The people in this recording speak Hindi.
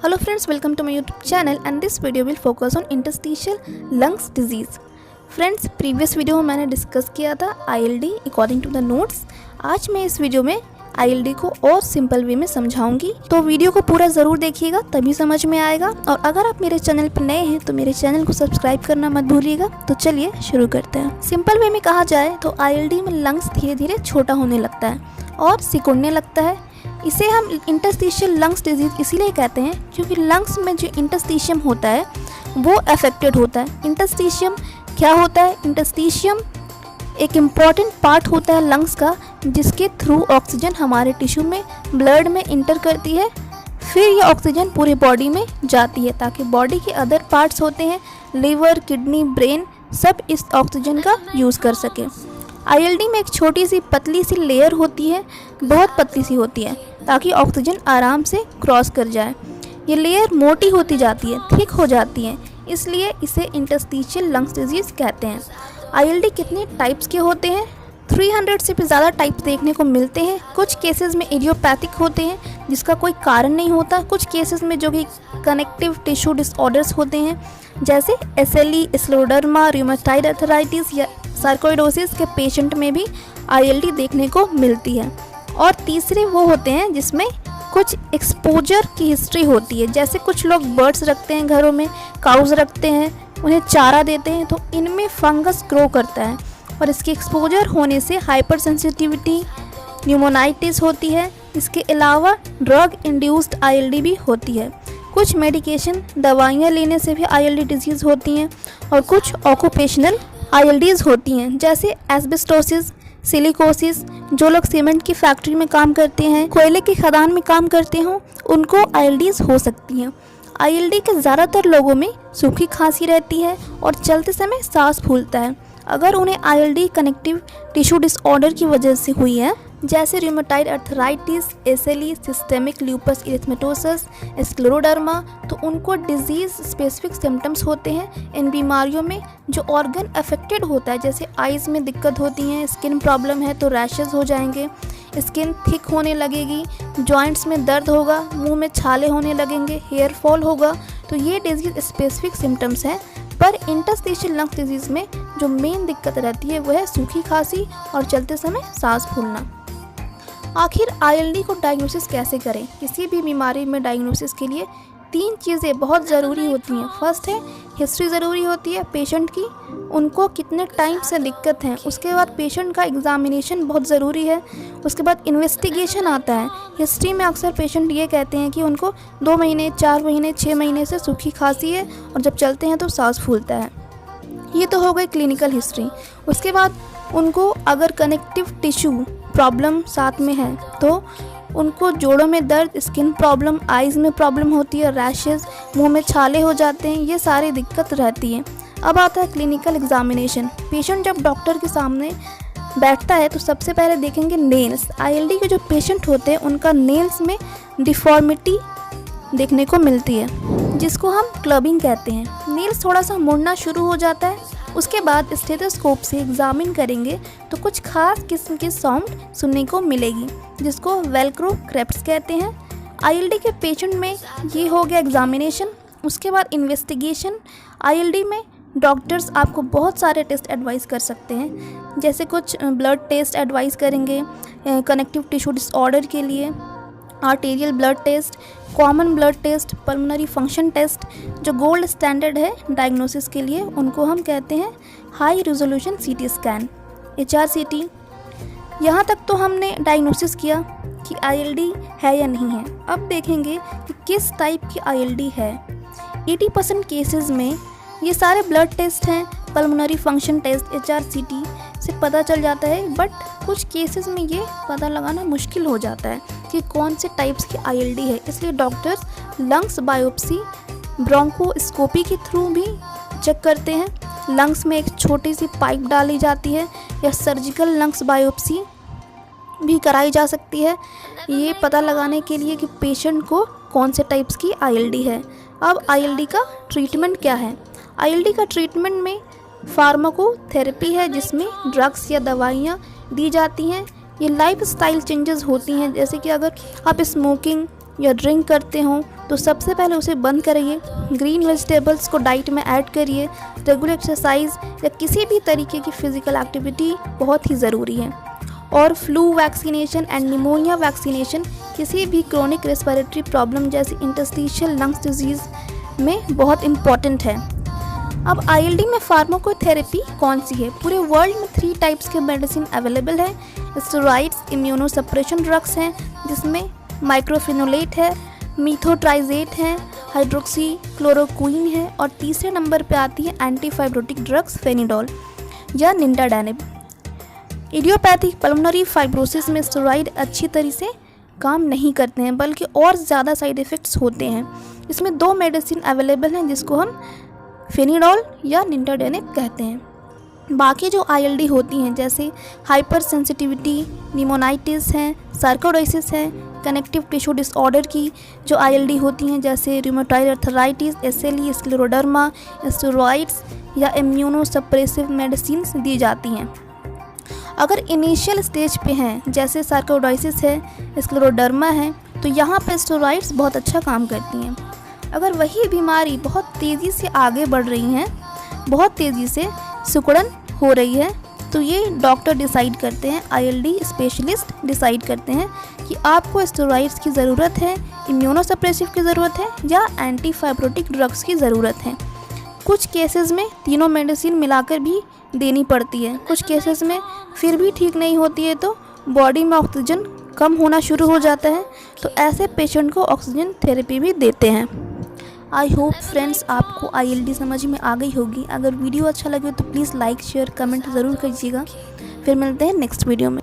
Hello friends, welcome to my YouTube channel and this video will focus on interstitial lungs disease. Friends, previous video में मैंने डिस्कस किया था ILD according to the notes. आज मैं इस वीडियो में ILD को और सिंपल वे में समझाऊंगी, तो वीडियो को पूरा ज़रूर देखिएगा तभी समझ में आएगा। और अगर आप मेरे चैनल पर नए हैं तो मेरे चैनल को सब्सक्राइब करना मत भूलिएगा। तो चलिए शुरू करते हैं। सिंपल वे में कहा जाए तो ILD में लंग्स धीरे धीरे छोटा होने लगता है और सिकुड़ने लगता है। इसे हम इंटरस्टिशियल लंग्स डिजीज़ इसीलिए कहते हैं क्योंकि लंग्स में जो इंटरस्टिशियम होता है वो अफेक्टेड होता है। इंटरस्टिशियम क्या होता है? इंटरस्टिशियम एक इम्पॉर्टेंट पार्ट होता है लंग्स का, जिसके थ्रू ऑक्सीजन हमारे टिश्यू में ब्लड में इंटर करती है, फिर ये ऑक्सीजन पूरे बॉडी में जाती है ताकि बॉडी के अदर पार्ट्स होते हैं, लिवर, किडनी, ब्रेन, सब इस ऑक्सीजन का यूज़ कर सके। ILD में एक छोटी सी पतली सी लेयर होती है, बहुत पतली सी होती है ताकि ऑक्सीजन आराम से क्रॉस कर जाए। ये लेयर मोटी होती जाती है, थिक हो जाती है, इसलिए इसे इंटरस्टिशियल लंग्स डिजीज़ कहते हैं। ILD कितने टाइप्स के होते हैं? 300 से भी ज़्यादा टाइप्स देखने को मिलते हैं। कुछ केसेस में इडियोपैथिक होते हैं जिसका कोई कारण नहीं होता। कुछ केसेस में जो कि कनेक्टिव टिश्यू डिसऑर्डर्स होते हैं जैसे SLE, स्क्लेरोडर्मा, रूमेटॉइड आर्थराइटिस या सार्कोइडोसिस के पेशेंट में भी ILD देखने को मिलती है। और तीसरे वो होते हैं जिसमें कुछ एक्सपोजर की हिस्ट्री होती है, जैसे कुछ लोग बर्ड्स रखते हैं घरों में, काउज रखते हैं, उन्हें चारा देते हैं तो इनमें फंगस ग्रो करता है और इसके एक्सपोजर होने से हाइपर सेंसिटिविटी, न्यूमोनाइटिस होती है। इसके अलावा ड्रग इंड्यूस्ड ILD भी होती है। कुछ मेडिकेशन दवाइयाँ लेने से भी ILD डिजीज़ होती हैं और कुछ ऑक्यूपेशनल ILDs होती हैं जैसे एस्बेस्टोसिस, सिलिकोसिस। जो लोग सीमेंट की फैक्ट्री में काम करते हैं, कोयले की खदान में काम करते हों, उनको ILDs हो सकती हैं। ILD के ज़्यादातर लोगों में सूखी खांसी रहती है और चलते समय सांस फूलता है। अगर उन्हें ILD कनेक्टिव टिश्यू डिसऑर्डर की वजह से हुई है जैसे rheumatoid arthritis, SLE, systemic lupus erythematosus, scleroderma, तो उनको डिजीज़ स्पेसिफिक सिम्टम्स होते हैं। इन बीमारियों में जो ऑर्गन अफेक्टेड होता है, जैसे आइज़ में दिक्कत होती है, स्किन प्रॉब्लम है तो रैशेज़ हो जाएंगे, स्किन थिक होने लगेगी, जॉइंट्स में दर्द होगा, मुंह में छाले होने लगेंगे, हेयर फॉल होगा, तो ये डिजीज़ स्पेसिफिक सिम्टम्स हैं। पर इंटरस्टिशियल लंग्स डिजीज़ में जो मेन दिक्कत रहती है वो है सूखी खांसी और चलते समय सांस फूलना। आखिर ILD को डायग्नोसिस कैसे करें? किसी भी बीमारी में डायग्नोसिस के लिए 3 चीज़ें बहुत ज़रूरी होती हैं। फर्स्ट है हिस्ट्री ज़रूरी होती है पेशेंट की, उनको कितने टाइम से दिक्कत है। उसके बाद पेशेंट का एग्जामिनेशन बहुत ज़रूरी है। उसके बाद इन्वेस्टिगेशन आता है। हिस्ट्री में अक्सर पेशेंट ये कहते हैं कि उनको 2 महीने, 4 महीने, 6 महीने से सूखी खांसी है और जब चलते हैं तो सांस फूलता है। ये तो हो गई क्लिनिकल हिस्ट्री। उसके बाद उनको अगर कनेक्टिव टिश्यू प्रॉब्लम साथ में है तो उनको जोड़ों में दर्द, स्किन प्रॉब्लम, आइज़ में प्रॉब्लम होती है, रैशेज़, मुंह में छाले हो जाते हैं, ये सारी दिक्कत रहती है। अब आता है क्लिनिकल एग्जामिनेशन। पेशेंट जब डॉक्टर के सामने बैठता है तो सबसे पहले देखेंगे नेल्स। ILD के जो पेशेंट होते हैं उनका नेल्स में डिफॉर्मिटी देखने को मिलती है जिसको हम क्लबिंग कहते हैं। नेल्स थोड़ा सा मुड़ना शुरू हो जाता है। उसके बाद स्टेथोस्कोप से एग्जामिन करेंगे तो कुछ खास किस्म की साउंड सुनने को मिलेगी जिसको वेल्क्रो क्रेप्स कहते हैं। ILD के पेशेंट में ये हो गया एग्जामिनेशन। उसके बाद इन्वेस्टिगेशन। ILD में डॉक्टर्स आपको बहुत सारे टेस्ट एडवाइस कर सकते हैं, जैसे कुछ ब्लड टेस्ट एडवाइस करेंगे कनेक्टिव टिश्यू डिसऑर्डर के लिए, arterial blood test, common blood test, pulmonary function test. जो गोल्ड स्टैंडर्ड है डायग्नोसिस के लिए उनको हम कहते हैं high resolution CT scan, HRCT। यहाँ तक तो हमने डायग्नोसिस किया कि ILD है या नहीं है। अब देखेंगे कि किस टाइप की ILD है। 80% केसेस में ये सारे ब्लड टेस्ट हैं, पल्मोनरी फंक्शन टेस्ट, HRCT से पता चल जाता है, बट कुछ केसेस में ये पता लगाना मुश्किल हो जाता है कि कौन से टाइप्स की ILD है। इसलिए डॉक्टर्स लंग्स बायोप्सी, ब्रोंकोस्कोपी के थ्रू भी चेक करते हैं। लंग्स में एक छोटी सी पाइप डाली जाती है या सर्जिकल लंग्स बायोप्सी भी कराई जा सकती है, ये पता लगाने के लिए कि पेशेंट को कौन से टाइप्स की ILD है। अब ILD का ट्रीटमेंट क्या है? ILD का ट्रीटमेंट में फार्माकोथेरेपी है जिसमें ड्रग्स या दवाइयाँ दी जाती हैं। ये लाइफ स्टाइल चेंजेस होती हैं, जैसे कि अगर आप स्मोकिंग या ड्रिंक करते हो तो सबसे पहले उसे बंद करिए। ग्रीन वेजिटेबल्स को डाइट में ऐड करिए। रेगुलर एक्सरसाइज या किसी भी तरीके की फिजिकल एक्टिविटी बहुत ही ज़रूरी है। और flu vaccination and pneumonia vaccination किसी भी क्रोनिक रेस्पिरेटरी प्रॉब्लम जैसे इंटरस्टिशियल लंग्स डिजीज़ में बहुत इम्पॉर्टेंट है। अब आईएलडी में फार्माकोथेरेपी कौन सी है? पूरे वर्ल्ड में 3 टाइप्स के मेडिसिन अवेलेबल है। स्टेरॉइड्स, इम्यूनोसप्रेशन ड्रग्स हैं जिसमें माइक्रोफिनोलेट है, मीथोट्राइजेट है, हाइड्रोक्सी क्लोरोक्विन है, और तीसरे नंबर पे आती है एंटीफाइब्रोटिक ड्रग्स फेनिडोल या निंडाडेनिब। इडियोपैथिक पल्मोनरी फाइब्रोसिस में स्टेरॉइड अच्छी तरह से काम नहीं करते हैं बल्कि और ज़्यादा साइड इफ़ेक्ट्स होते हैं। इसमें 2 मेडिसिन अवेलेबल हैं जिसको हम फेनिडोल या निंडाडेनिब कहते हैं। बाकी जो आईएलडी होती हैं जैसे हाइपर सेंसिटिविटी, निमोनाइटिस हैं, सार्कोइडोसिस हैं, कनेक्टिव टिश्यू डिसऑर्डर की जो आईएलडी होती हैं जैसे rheumatoid arthritis, SLE, scleroderma, steroids या इम्यूनोसप्रेसिव मेडिसिन दी जाती हैं। अगर इनिशियल स्टेज पे हैं जैसे सार्कोइडोसिस है, स्क्लेरोडर्मा है, तो यहाँ पे स्टेरॉइड्स बहुत अच्छा काम करती हैं। अगर वही बीमारी बहुत तेज़ी से आगे बढ़ रही है, बहुत तेज़ी से सिकुड़न हो रही है, तो ये डॉक्टर डिसाइड करते हैं, आईएलडी स्पेशलिस्ट डिसाइड करते हैं कि आपको स्टेरॉइड्स की ज़रूरत है, इम्यूनोसप्रेसिव की ज़रूरत है या एंटीफाइब्रोटिक ड्रग्स की ज़रूरत है। कुछ केसेस में तीनों मेडिसिन मिलाकर भी देनी पड़ती है। कुछ केसेस में फिर भी ठीक नहीं होती है तो बॉडी में ऑक्सीजन कम होना शुरू हो जाता है, तो ऐसे पेशेंट को ऑक्सीजन थेरेपी भी देते हैं। आई होप फ्रेंड्स आपको आईएलडी समझ में आ गई होगी। अगर वीडियो अच्छा लगे तो प्लीज़ लाइक, शेयर, कमेंट ज़रूर कीजिएगा। फिर मिलते हैं नेक्स्ट वीडियो में।